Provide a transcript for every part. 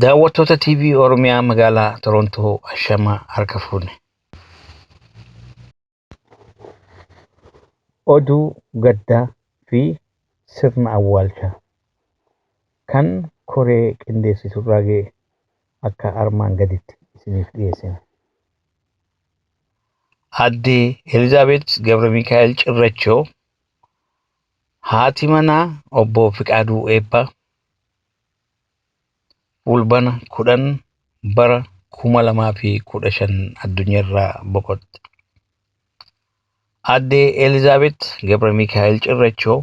Daawwattoota TV Oromiyaa magaalaa Torontoo Ashamaa harka fuune. Oduu gaddaa fi sirna awwaalchaa kan koree qindeessiturraa ga'e akka armaan gaditti isiniif dhiyeessina. Aadde Elizaabeet Gabra Mikaa'el Cirrachoo haati manaa obbo Fiqaaduu Eebbaa fulbana 10 bara 2015 addunyaarraa boqotte. Aadde Elizaabeet Gabra Mikaa'el Cirrachoo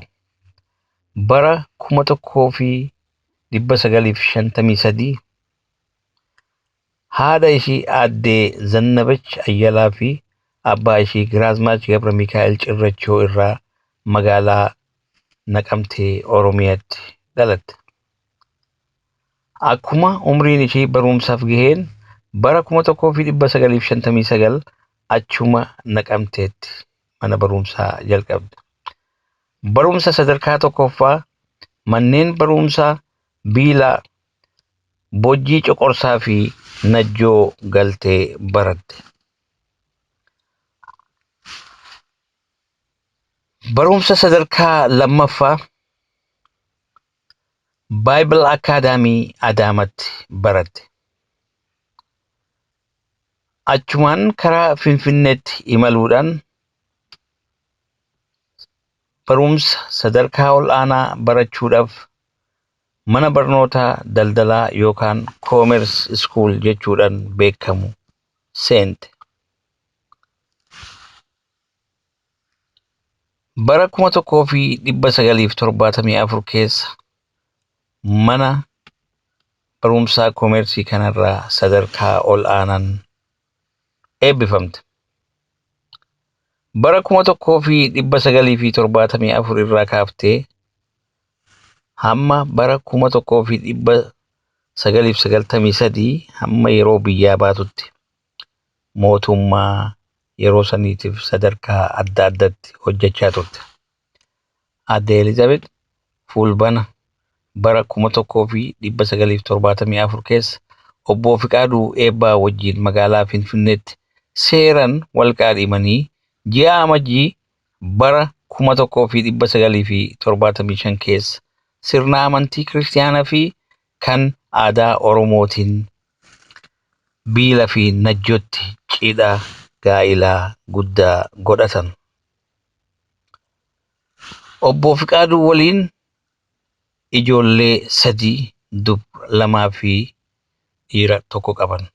bara 1953 haadha ishii aadde Zannabech Ayyalaa fi abbaa ishii Giraazmaach Gabra Mikaa'el Cirrachoo irraa magaalaa Naqamtee Oromiyaatti dhalatte. Akkuma umriin ishii barumsaaf gaheen bara 1959 achuma Naqamteetti mana barumsaa jalqabde. Barumsa sadarkaa tokkoffaa manneen barumsaa Biilaa, Bojjii Coqorsaa fi Najjoo galtee baratte. Barumsa sadarkaa lammaffaa Bible Academy Adaamatti baratte. Achumaan karaa Finfinneetti imaluudhaan barumsa sadarkaa ol'aanaa barachuudhaaf mana barnootaa daldalaa yookaan Commerce School jechuudhaan beekamu seente. Bara 1974 keessa mana barumsaa koomersii kanarraa sadarkaa ol'aanaan eebbifamte. Bara 1974 irraa kaaftee hamma bara 1993 hamma yeroo biyyaa baatutti mootummaa yeroo saniitiif sadarkaa adda addaatti hojjechaa turte. Aadde Elizaabeet fulbana bara 1974 keessa obbo Fiqaaduu Eebbaa wajjin magaalaa Finfinneetti seeraan wal qaadhimanii ji'a Amajjii bara 1975 keessa sirna amantii kiristaanaa fi kan aadaa Oromootiin Biilaa fi Najjootti cidha gaa'ilaa guddaa godhatan. Obbo Fiqaaduu waliin ijoollee 3 dubra 2 fi dhiira 1 qaban.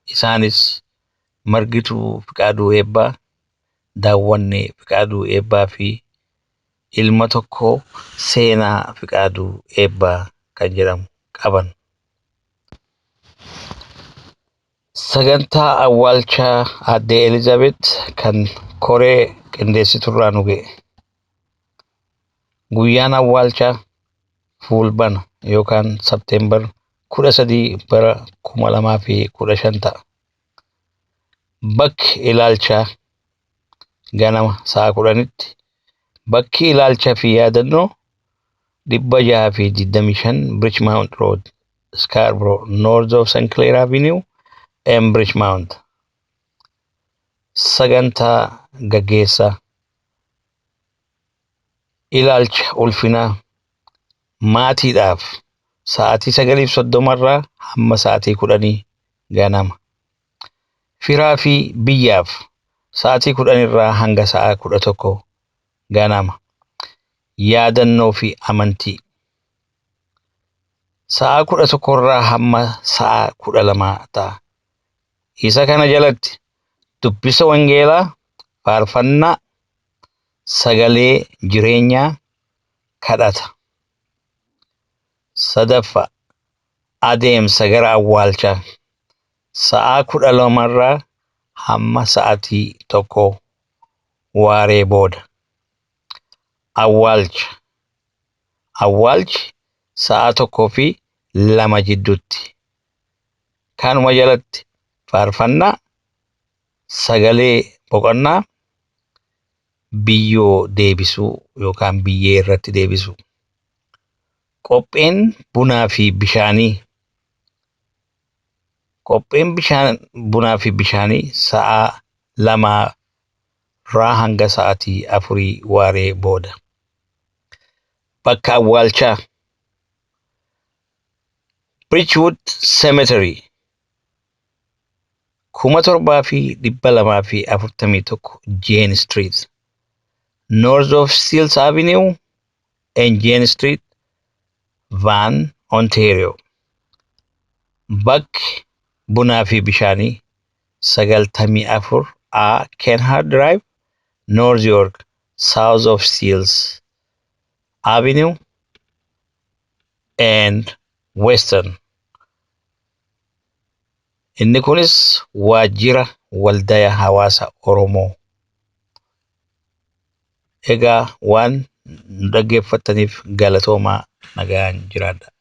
Isaanis Margituu Fiqaaduu Eebbaa, Daawwannee Fiqaaduu Eebbaa fi ilma 1 Seenaa Fiqaaduu Eebbaa kan jedhamu qaban. Sagantaa awwaalchaa Aadde Elizaabeet kan koree qindeessiturraa nu ga'e. Guyyaan awwaalchaa fulbana yookaan Septeembar 13 bara 2015 ta'a. Bakki ilaalchaa ganama sa'a 10tti. Bakki ilaalchaa fi yaadannoo 625 Birchmount Road, Scarborough, North of St. Clair Avenue, Birchmount. Sagantaa gaggeessaa ilaalcha ulfinaa maatiidhaaf sa'aatii 9:30 irraa hamma sa'aatii 10 ganama. Firaa fi biyyaaf sa'aatii 10 irraa hanga sa'a 11 ganama. Yaadannoo fi amantii sa'a 11 irraa hamma sa'a 12 ta'a. Isa kana jalatti dubbisa wangeelaa, faarfannaa, sagalee jireenyaa, kadhata. Sadaffaa adeemsa gara awwaalchaa sa'a 12 irraa hamma sa'aatii 1 waaree booda. Awwaalchi sa'a 1 fi 2 jidduutti. Kanuma jalatti faarfannaa, sagalee boqonnaa, biyyoo deebisuu yookaan biyyee irratti deebisuu. Qopheen bunaa fi bishaanii Qophiin bishaan bunaa fi bishaanii sa'a 2 hanga sa'aatii 4 waaree booda. Bakka awwaalchaa Bridgewood Cemetery 7241 Jane Street, north of Steeles Avenue and Jane Street, Van, Ontario. Bakki bunaa fi bishaanii 94A Kenhard Drive, North York, south of Steeles Avenue and Western. Inni kunis waajjira waldaya hawaasa Oromoo. Egaa waan dhaggeeffataniif galatoomaa nagaan jiraadha.